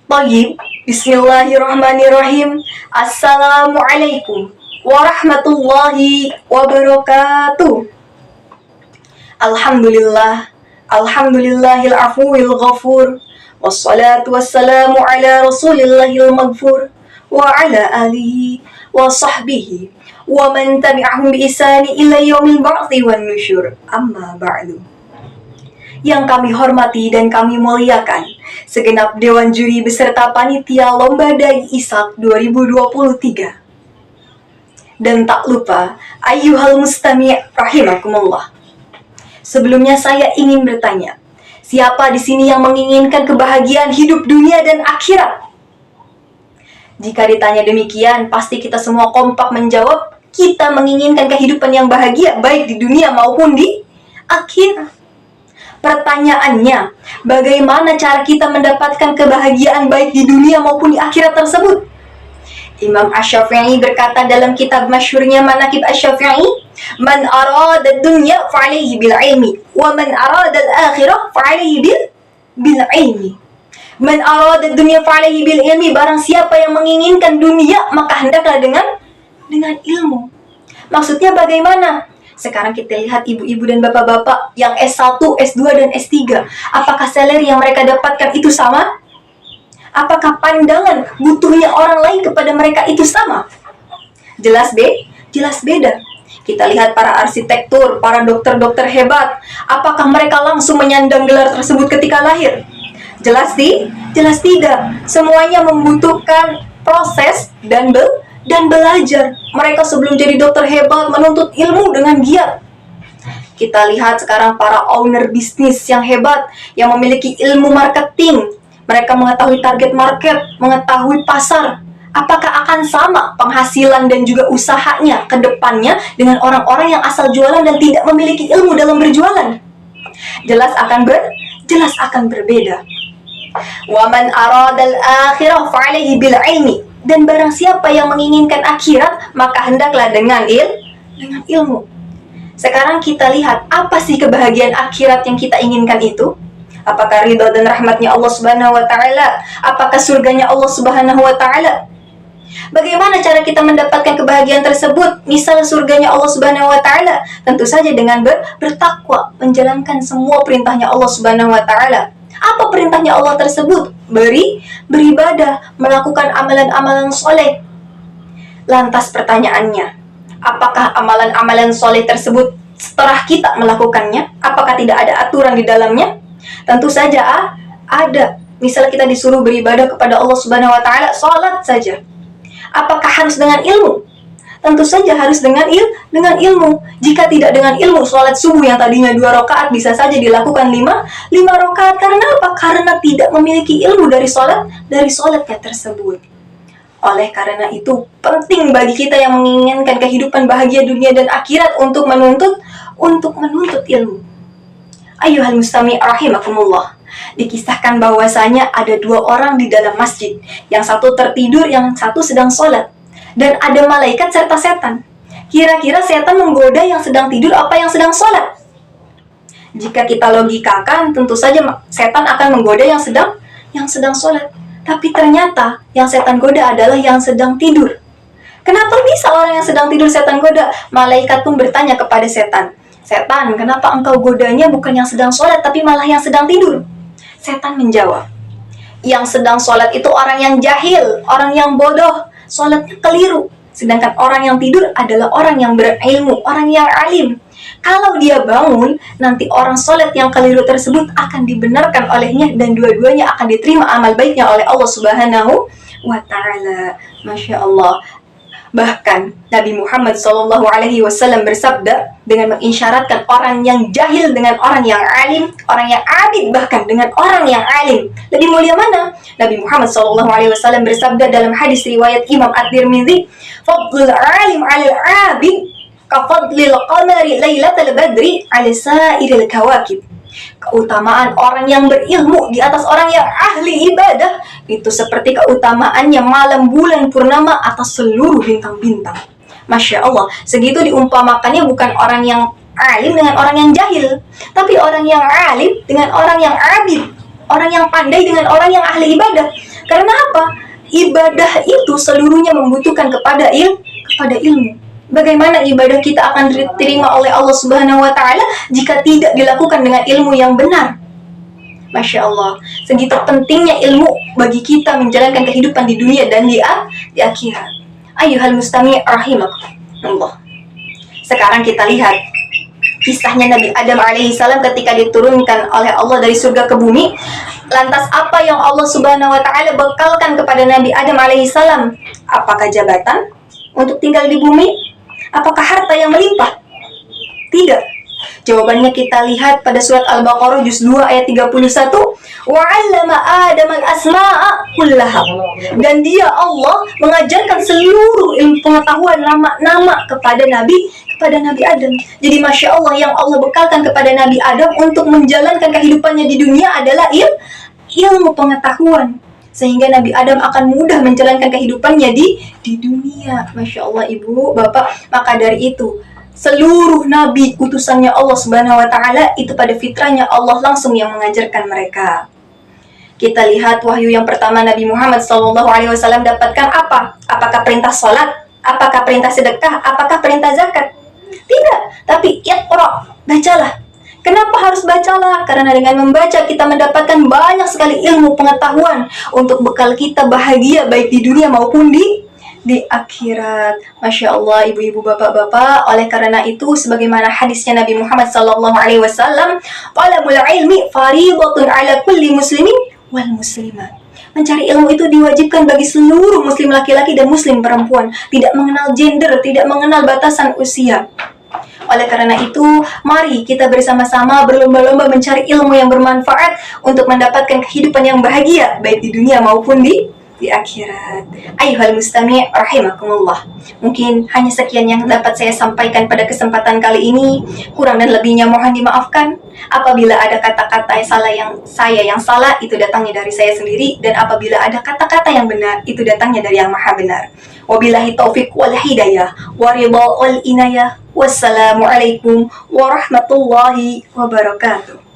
Tayyib, Bismillahirrahmanirrahim. Assalamualaikum warahmatullahi wabarakatuh. Alhamdulillah, Alhamdulillahil afuwil ghafur. Wassalatu wassalamu ala rasulillahil maghfur. Wa ala alihi wa sahbihi wa man tabi'ahum bi ihsani ila yaumil ba'thi wan nusyur. Amma ba'du. Yang kami hormati dan kami muliakan segenap Dewan Juri beserta Panitia Lomba Dai Ishaq 2023. Dan tak lupa, ayyuhal mustami' rahimakumullah. Sebelumnya saya ingin bertanya, siapa di sini yang menginginkan kebahagiaan hidup dunia dan akhirat? Jika ditanya demikian, pasti kita semua kompak menjawab, kita menginginkan kehidupan yang bahagia baik di dunia maupun di akhirat. Pertanyaannya, bagaimana cara kita mendapatkan kebahagiaan baik di dunia maupun di akhirat tersebut? Imam Asy-Syafi'i berkata dalam kitab masyhurnya Manaqib Asy-Syafi'i, "Man arada dunya fa'alaihi bil ilmi, wa man arada al-akhirah fa'alaihi bil ilmi." Man arada dunya fa'alaihi bil ilmi, barang siapa yang menginginkan dunia, maka hendaklah dengan ilmu. Maksudnya bagaimana? Sekarang kita lihat ibu-ibu dan bapak-bapak yang S1, S2, dan S3. Apakah salary yang mereka dapatkan itu sama? Apakah pandangan butuhnya orang lain kepada mereka itu sama? Jelas beda. Kita lihat para arsitektur, para dokter-dokter hebat. Apakah mereka langsung menyandang gelar tersebut ketika lahir? Jelas tidak. Semuanya membutuhkan proses dan belajar. Mereka sebelum jadi dokter hebat menuntut ilmu dengan giat. Kita lihat sekarang para owner bisnis yang hebat, yang memiliki ilmu marketing. Mereka mengetahui target market, mengetahui pasar. Apakah akan sama penghasilan dan juga usahanya ke depannya dengan orang-orang yang asal jualan dan tidak memiliki ilmu dalam berjualan? Jelas akan berbeda. Wa man aradal akhirah fa'alaihi bil ilmi. Dan barang siapa yang menginginkan akhirat, maka hendaklah dengan ilmu. Sekarang kita lihat, apa sih kebahagiaan akhirat yang kita inginkan itu? Apakah ridha dan rahmatnya Allah Subhanahu wa Ta'ala? Apakah surganya Allah Subhanahu wa Ta'ala? Bagaimana cara kita mendapatkan kebahagiaan tersebut? Misal surganya Allah Subhanahu wa Ta'ala, tentu saja dengan bertakwa, menjalankan semua perintahnya Allah Subhanahu wa Ta'ala. Apa perintahnya Allah tersebut? Beribadah, melakukan amalan-amalan soleh. Lantas pertanyaannya, apakah amalan-amalan soleh tersebut setelah kita melakukannya, apakah tidak ada aturan di dalamnya? Tentu saja ada. Misalnya kita disuruh beribadah kepada Allah Subhanahu wa Ta'ala, sholat saja. Apakah harus dengan ilmu? Tentu saja harus dengan ilmu. Jika tidak dengan ilmu, sholat subuh yang tadinya 2 rakaat bisa saja dilakukan 5 rakaat. Karena apa? Karena tidak memiliki ilmu dari sholatnya tersebut. Oleh karena itu, penting bagi kita yang menginginkan kehidupan bahagia dunia dan akhirat untuk menuntut ilmu. Ayyuhal mustami' rahimakumullah. Dikisahkan bahwasanya ada 2 orang di dalam masjid. Yang satu tertidur, yang satu sedang sholat. Dan ada malaikat serta setan. Kira-kira setan menggoda yang sedang tidur apa yang sedang sholat? Jika kita logikakan, tentu saja setan akan menggoda yang sedang sholat. Tapi ternyata yang setan goda adalah yang sedang tidur. Kenapa bisa orang yang sedang tidur setan goda? Malaikat pun bertanya kepada setan, "Setan, kenapa engkau godanya bukan yang sedang sholat, tapi malah yang sedang tidur?" Setan menjawab, "Yang sedang sholat itu orang yang jahil, orang yang bodoh, sholatnya keliru. Sedangkan orang yang tidur adalah orang yang berilmu, orang yang alim. Kalau dia bangun, nanti orang sholat yang keliru tersebut akan dibenarkan olehnya dan dua-duanya akan diterima amal baiknya oleh Allah Subhanahu wa Ta'ala." Masya Allah. Bahkan Nabi Muhammad SAW bersabda dengan mengisyaratkan orang yang jahil dengan orang yang alim, orang yang abid bahkan dengan orang yang alim. Lebih mulia mana? Nabi Muhammad SAW bersabda dalam hadis riwayat Imam At-Tirmidzi, "Fadlul alim 'alal 'abid ka fadlil qamari lailatal badri 'ala sa'iril kawakib." Keutamaan orang yang berilmu di atas orang yang ahli ibadah itu seperti keutamaannya malam bulan purnama atas seluruh bintang-bintang. Masya Allah, segitu diumpamakannya bukan orang yang alim dengan orang yang jahil, tapi orang yang alim dengan orang yang abid, orang yang pandai dengan orang yang ahli ibadah. Karena apa? Ibadah itu seluruhnya membutuhkan kepada ilmu. Bagaimana ibadah kita akan diterima oleh Allah Subhanahu wa Ta'ala jika tidak dilakukan dengan ilmu yang benar? Masya Allah, segitu pentingnya ilmu bagi kita menjalankan kehidupan di dunia dan di akhirat. Ayyuhal mustami' rahimakumullah. Sekarang kita lihat kisahnya Nabi Adam alaihissalam ketika diturunkan oleh Allah dari surga ke bumi. Lantas apa yang Allah Subhanahu wa Ta'ala bekalkan kepada Nabi Adam alaihissalam? Apakah jabatan untuk tinggal di bumi? Apakah harta yang melimpah? Tidak. Jawabannya kita lihat pada surat Al-Baqarah juz 2 ayat 31. Wa 'allama Adam al-asma'a kullaha. Dan dia Allah mengajarkan seluruh ilmu pengetahuan nama-nama kepada Nabi Adam. Jadi Masya Allah, yang Allah bekalkan kepada Nabi Adam untuk menjalankan kehidupannya di dunia adalah ilmu pengetahuan. Sehingga Nabi Adam akan mudah menjalankan kehidupannya di dunia. Masya Allah ibu, bapak. Maka dari itu, seluruh nabi utusannya Allah Subhanahu wa Ta'ala itu pada fitrahnya Allah langsung yang mengajarkan mereka. Kita lihat wahyu yang pertama Nabi Muhammad SAW dapatkan apa? Apakah perintah salat? Apakah perintah sedekah? Apakah perintah zakat? Tidak, tapi iqra, bacalah. Kenapa harus bacalah? Karena dengan membaca kita mendapatkan banyak sekali ilmu pengetahuan untuk bekal kita bahagia baik di dunia maupun di akhirat. Masya Allah ibu-ibu bapak-bapak. Oleh karena itu sebagaimana hadisnya Nabi Muhammad SAW, talabul ilmi faridatun ala kulli muslimin wal muslimat. Mencari ilmu itu diwajibkan bagi seluruh muslim laki-laki dan muslim perempuan, tidak mengenal gender, tidak mengenal batasan usia. Oleh karena itu, mari kita bersama-sama berlomba-lomba mencari ilmu yang bermanfaat untuk mendapatkan kehidupan yang bahagia baik di dunia maupun di akhirat. Ayyuhal mustami' rahimakumullah. Mungkin hanya sekian yang dapat saya sampaikan pada kesempatan kali ini. Kurang dan lebihnya mohon dimaafkan. Apabila ada kata-kata yang salah, itu datangnya dari saya sendiri, dan apabila ada kata-kata yang benar, itu datangnya dari Yang Maha Benar. Wabillahi taufiq wal hidayah wa ridha wal inayah. Wassalamualaikum warahmatullahi wabarakatuh.